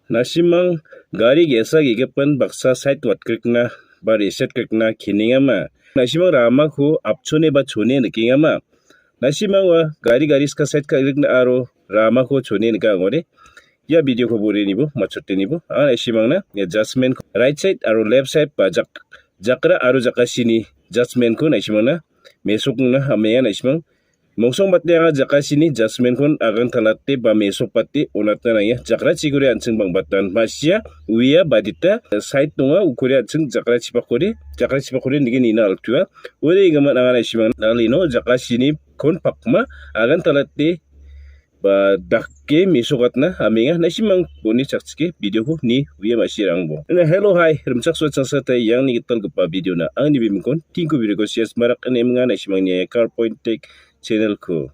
nasimang gari gesa gigepan baksa side wat krikna ba reset krikna kiningama nasimang rama ko apchone ba chone nikingama nasimang wa gari ska side ka krikna aro rama ko chone nika ngore ya video ko bore nibo machotte nibo nasimang na adjustment right side aro left side ba jakra aro jakasini adjustment ko nasimang na mesok na hameya nasimang mongsong batnya nga jaka sini jasmen kon agang talate ba mesok pati onata na ya jakra chigure anseng bang batan masya uya badita side tunga ukure anseng jakra chipakore nige nina altua ore igama nangana simang nalino jaka sini kon pakma agang talate ba dakke mesokatna amenga nasimang boni chakchike video ko ni uya masirangbo hello hi rumchak so changsata yang ni gital gpa video na ang ni bimkon tingko video ko sias marak ane mga nasimang ni car point tech channel ko.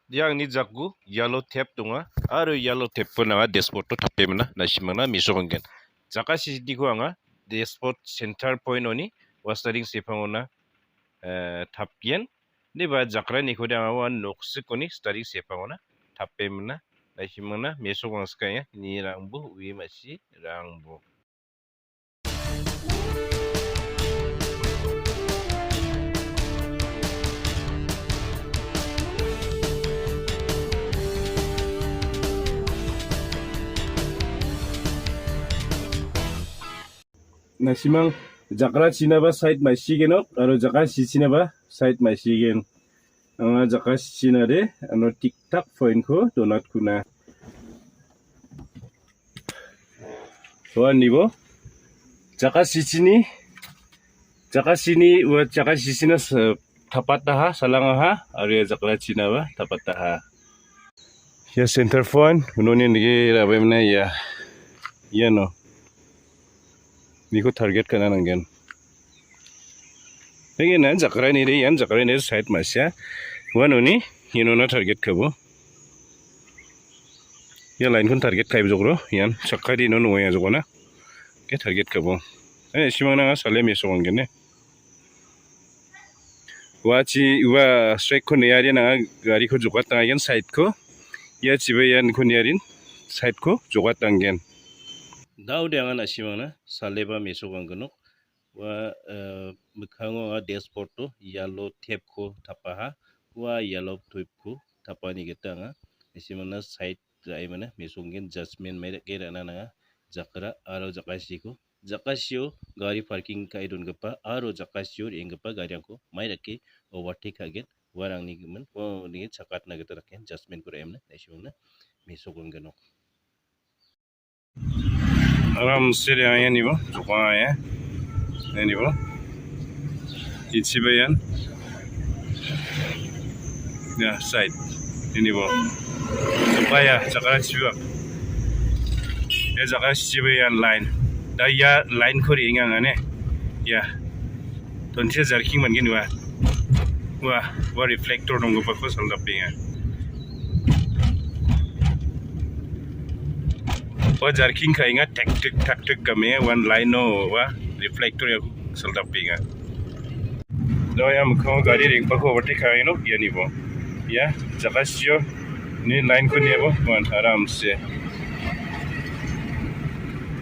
Yang ni jakgu yellow tape tunga aro yellow tape pun anga dashboard to tape mana nasimana misongen jaka sidi ko anga dashboard center point oni wastering sepangona tapien ni ba jakra ni ko anga wan noksikoni starting sepangona tape mana nasimana mesokang skaya ni rangbu wi masi rangbu nasimang jakra china ba side masigenok aro jaka sichina ba side masigen anga jaka sichina re ano tiktak point ko donat kuna soan nibo jaka sini wa jaka sisina tapat daha salanga aro jakra china ba tapat daha ya center point unoni nige rabemna ya no Niko target kana nangen. Lagi nan jakra ni re yan jakra ni side masya. Wano ni na target kabo. Ya line kun target kai bjogro yan sakari no ya jogona. Ke target kabo. Simang na sale meso ngene. Wachi wa strike ko ni ari na gari ko jogat yan side ko. Ya chibe yan ko ni arin side ko jogat ngen. Daw de nga nasimang na saleba mesokang ganok wa mukhango nga dashboard to yellow tape ko tapaha wa yellow tape ko tapani geta nga nasimang na side dai mana mesonggen judgment mai gera na nga jakra aro jakasio gari parking ka idon gapa aro jakasio enggapa gari ko mai rake overtake again warang ni gemen ko ni chakat na geta raken judgment ko emna nasimang na mesokang ganok aram seri aya ni bo jokwa aya ni bo ichibayan ya side ini bo supaya jakara chiba ya jakara chibayan line da ya line khori inga ngane ya tonche jarking man gini wa reflector dong pa ko salda pinga wa jarking kai nga taktik kame one line no wa reflector ya saldapinga do ya mukho gari ring pa ko overtake kai no ya ni bo ya jakasio ni line ko ni bo wan aram se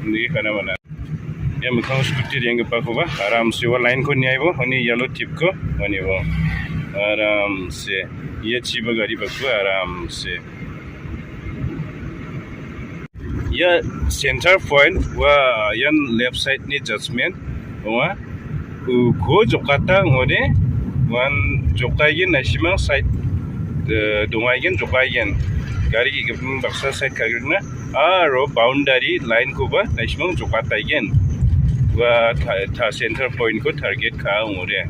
ni kana mana ya mukho scooty ring pa ko ba aram se wa line ko ni ai bo ni yellow tip ko ani bo aram se ye chiba gari ba ko aram se ya center point wa yan left side ni judgment wa ko jokata ngode wan jokayen nasimang side dongayen jokayen gari ki gapung baksa side kagirna aro boundary line ko ba nasimang jokata yen wa ta center point ko target ka ngode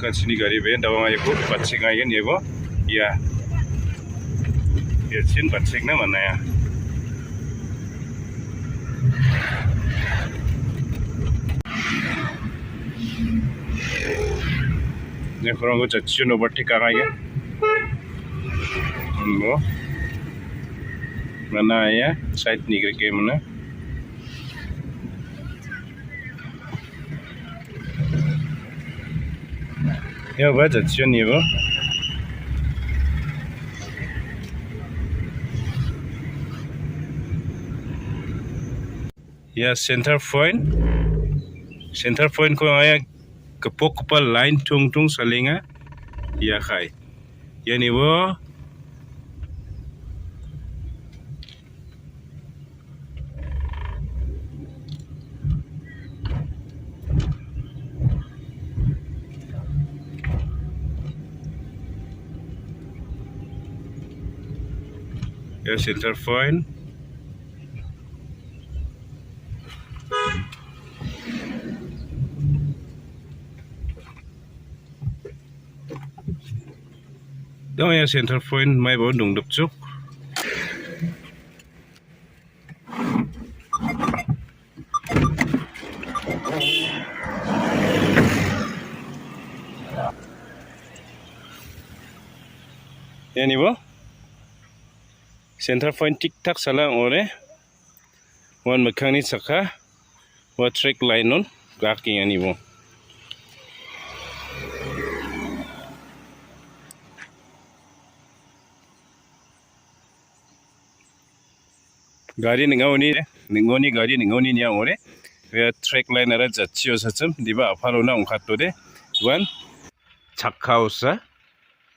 kan sini gari ben dawa ayo ko pacing ayen yebo ya sin pacing na mana ya ne korango jatchio no batte kagaya mo mana ya site ni ke mana ya ba jatchio ni bo ya center point ko aya kepok kepal line tung salinga ya khai ya ni bo ya center point đó ya center point mai bo dung dup chuk ya ni bo center point tik tak salang ore wan mekhang ni sakha wa track line on gaking ani bo gari ningoni gari ningoni nya ore we track line ara jatchio sacham diba afalo na ongkhato de wan chakhausa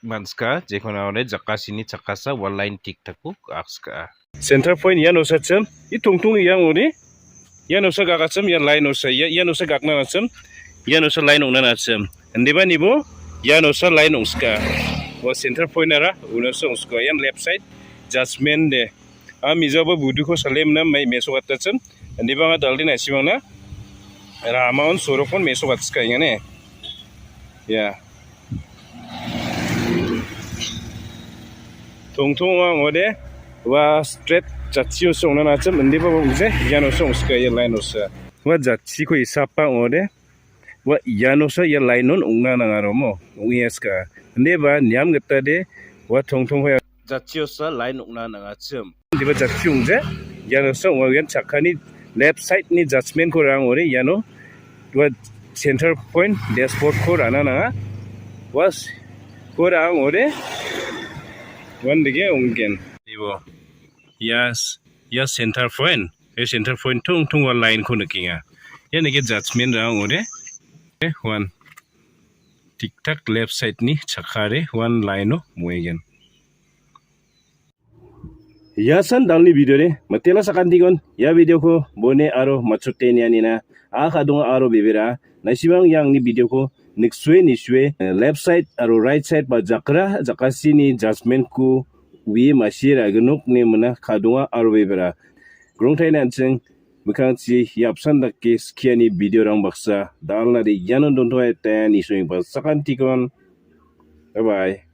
manska jekhona ore jakasini chakasa wal line tik taku akska center point ya no sacham I tungtung yang ore ya no sa gagacham ya line no sa ya no sa gakna nacham ya no sa line ongna nacham ndiba nibo ya no sa line ongska wa center point ara uno sa ongska yan left side judgment de Mijaba budu ko salem na mai meso katacham andi banga daldi na simang na ramaun sorokon meso katska ingane ya tungtung wa ngode wa straight jatchio songna nacham andi ba bungse yano song ska ya line osa wa jatchi ko isapa ngode wa yano sa ya line on ungna na ngaromo ungeska andi ba nyam gata de wa tungtung ho jatchio sa line ungna na ngacham diba jatchung je yano so wagen chakani left side ni judgment ko rang ore yano wa center point dashboard ko rana na was ko rang ore wan dige ungen dibo yes center point tung wa line ko nakinga yani ge judgment rang ore one tik tak left side ni chakhare one line no muegen ya san dalni video ne matela sakantikon ya video ko bone aro machute ni anina khadung aro bebera nasibang yang ni video ko niswe left side aro right side ba jakasi ni judgment ku wi masira gnuk ne mana khadung aro bebera grongthai nan cheng bukang chi yapsan da ke skiani video rang baksa dalna de yanon don toy ta ni swing ba sakantikon bye bye